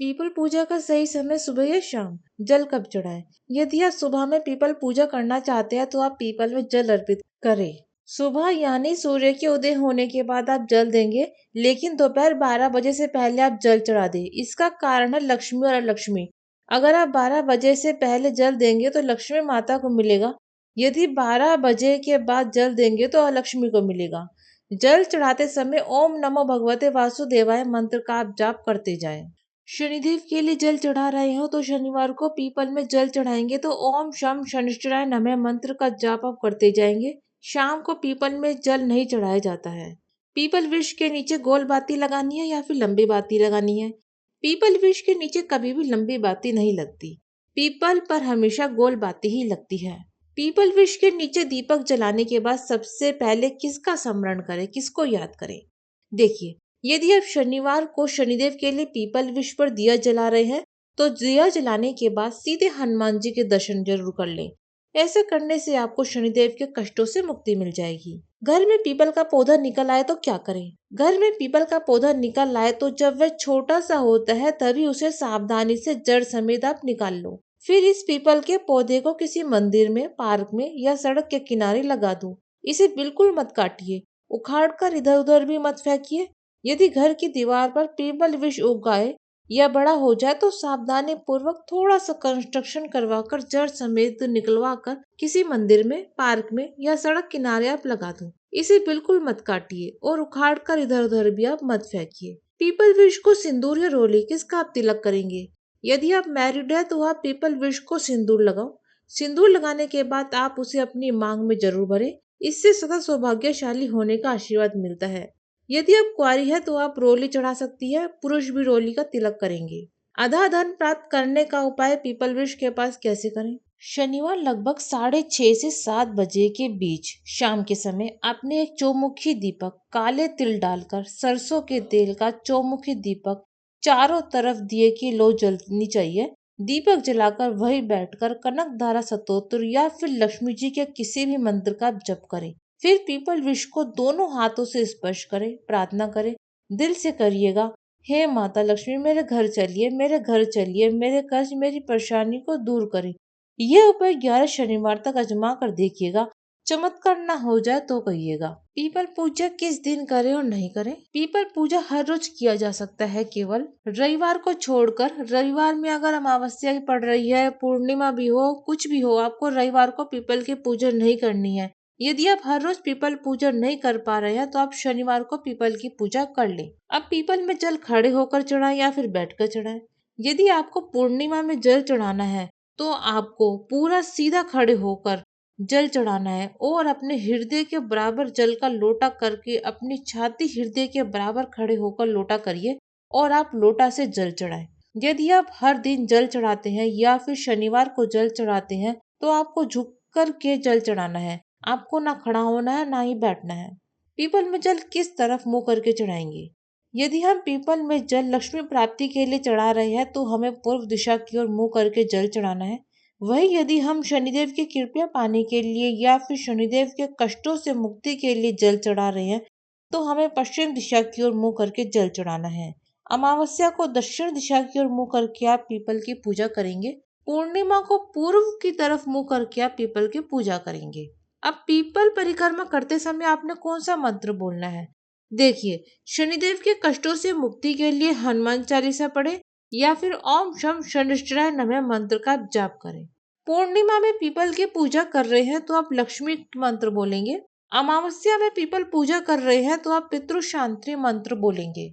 People पूजा का सही समय सुबह या शाम? जल कब चढ़ाएं? यदि आप सुबह में पीपल पूजा करना चाहते हैं तो आप पीपल में जल अर्पित करें। सुबह यानी सूर्य के उदय होने के बाद आप जल देंगे, लेकिन दोपहर 12 बजे से पहले आप जल चढ़ा दें। इसका कारण है लक्ष्मी और अलक्ष्मी। अगर आप 12 बजे से पहले जल देंगे तो लक्ष्मी माता को मिलेगा। यदि 12 बजे के बाद जल देंगे तो अलक्ष्मी को मिलेगा। जल चढ़ाते समय ओम नमो भगवते वासुदेवाय मंत्र का आप जाप करते जाएं। शनिदेव के लिए जल चढ़ा रहे हो तो शनिवार को पीपल में जल चढ़ाएंगे तो ओम शम शनिश्चराय नमः मंत्र का जाप आप करते जाएंगे। शाम को पीपल में जल नहीं चढ़ाया जाता है। पीपल वृक्ष के नीचे गोल बाती लगानी है या फिर लंबी बाती लगानी है? पीपल वृक्ष के नीचे कभी भी लंबी बाती नहीं लगती। पीपल पर हमेशा गोल बाती ही लगती है। पीपल वृक्ष के नीचे दीपक जलाने के बाद सबसे पहले किसका स्मरण करें, किसको याद करें? देखिए, यदि आप शनिवार को शनिदेव के लिए पीपल वृक्ष पर दिया जला रहे हैं तो दिया जलाने के बाद सीधे हनुमान जी के दर्शन जरूर कर लें। ऐसे करने से आपको शनिदेव के कष्टों से मुक्ति मिल जाएगी। घर में पीपल का पौधा निकल आए तो क्या करें? घर में पीपल का पौधा निकल आए तो जब वह छोटा सा होता है तभी उसे सावधानी से जड़ समेत आप निकाल लो। फिर इस पीपल के पौधे को किसी मंदिर में, पार्क में या सड़क के किनारे लगा दो। इसे बिल्कुल मत काटिए, उखाड़ कर इधर उधर भी मत फेंकिए। यदि घर की दीवार पर पीपल वृक्ष उग आए या बड़ा हो जाए तो सावधानी पूर्वक थोड़ा सा कंस्ट्रक्शन करवाकर जड़ समेत निकलवा कर किसी मंदिर में, पार्क में या सड़क किनारे आप लगा दो। इसे बिल्कुल मत काटिए और उखाड़ कर इधर उधर भी आप मत फेंकिए। पीपल वृक्ष को सिंदूर या रोली किसका आप तिलक करेंगे? यदि आप मैरिड है तो आप पीपल वृक्ष को सिंदूर लगाओ। सिंदूर लगाने के बाद आप उसे अपनी मांग में जरूर भरें। इससे सदा सौभाग्यशाली होने का आशीर्वाद मिलता है। यदि आप कुंवारी है तो आप रोली चढ़ा सकती है, पुरुष भी रोली का तिलक करेंगे। आधा धन प्राप्त करने का उपाय पीपल वृक्ष के पास कैसे करें? शनिवार लगभग 6:30 से 7 बजे के बीच शाम के समय आपने एक चौमुखी दीपक काले तिल डालकर सरसों के तेल का चौमुखी दीपक चारों तरफ दिए की लो जलनी चाहिए। दीपक जलाकर वही बैठकर कनक धारा स्तोत्र या फिर लक्ष्मी जी के किसी भी मंत्र का जप करें। फिर पीपल वृक्ष को दोनों हाथों से स्पर्श करें, प्रार्थना करें। दिल से करिएगा, हे माता लक्ष्मी मेरे घर चलिए, मेरे घर चलिए, मेरे कर्ज मेरी परेशानी को दूर करें। यह उपाय 11 शनिवार तक आजमा कर देखिएगा। चमत्कार न हो जाए तो कहिएगा। पीपल पूजा किस दिन करें और नहीं करें? पीपल पूजा हर रोज किया जा सकता है, केवल रविवार को छोड़कर। रविवार में अगर अमावस्या पड़ रही है, पूर्णिमा भी हो, कुछ भी हो, आपको रविवार को पीपल की पूजा नहीं करनी है। यदि आप हर रोज पीपल पूजा नहीं कर पा रहे हैं तो आप शनिवार को पीपल की पूजा कर लें। अब पीपल में जल खड़े होकर चढ़ाएं या फिर बैठकर चढ़ाएं? यदि आपको पूर्णिमा में जल चढ़ाना है तो आपको पूरा सीधा खड़े होकर जल चढ़ाना है और अपने हृदय के बराबर जल का लोटा करके अपनी छाती हृदय के बराबर खड़े होकर लोटा करिए और आप लोटा से जल चढ़ाएं। यदि आप हर दिन जल चढ़ाते हैं या फिर शनिवार को जल चढ़ाते हैं तो आपको झुक कर के जल चढ़ाना है। आपको ना खड़ा होना है ना ही बैठना है। पीपल में जल किस तरफ मुंह करके चढ़ाएंगे? यदि हम पीपल में जल लक्ष्मी प्राप्ति के लिए चढ़ा रहे हैं तो हमें पूर्व दिशा की ओर मुंह करके जल चढ़ाना है। वही यदि हम शनिदेव की कृपा पाने के लिए या फिर शनिदेव के कष्टों से मुक्ति के लिए जल चढ़ा रहे हैं तो हमें पश्चिम दिशा की ओर मुंह करके जल चढ़ाना है। अमावस्या को दक्षिण दिशा की ओर मुंह करके आप पीपल की पूजा करेंगे। पूर्णिमा को पूर्व की तरफ मुंह करके आप पीपल की पूजा करेंगे। अब पीपल परिक्रमा करते समय आपने कौन सा मंत्र बोलना है? देखिए, शनिदेव के कष्टों से मुक्ति के लिए हनुमान चालीसा पढ़े या फिर ओम शम शनिश्चराय नमः मंत्र का जाप करें। पूर्णिमा में पीपल की पूजा कर रहे हैं तो आप लक्ष्मी मंत्र बोलेंगे। अमावस्या में पीपल पूजा कर रहे हैं तो आप पितृ शांति मंत्र बोलेंगे।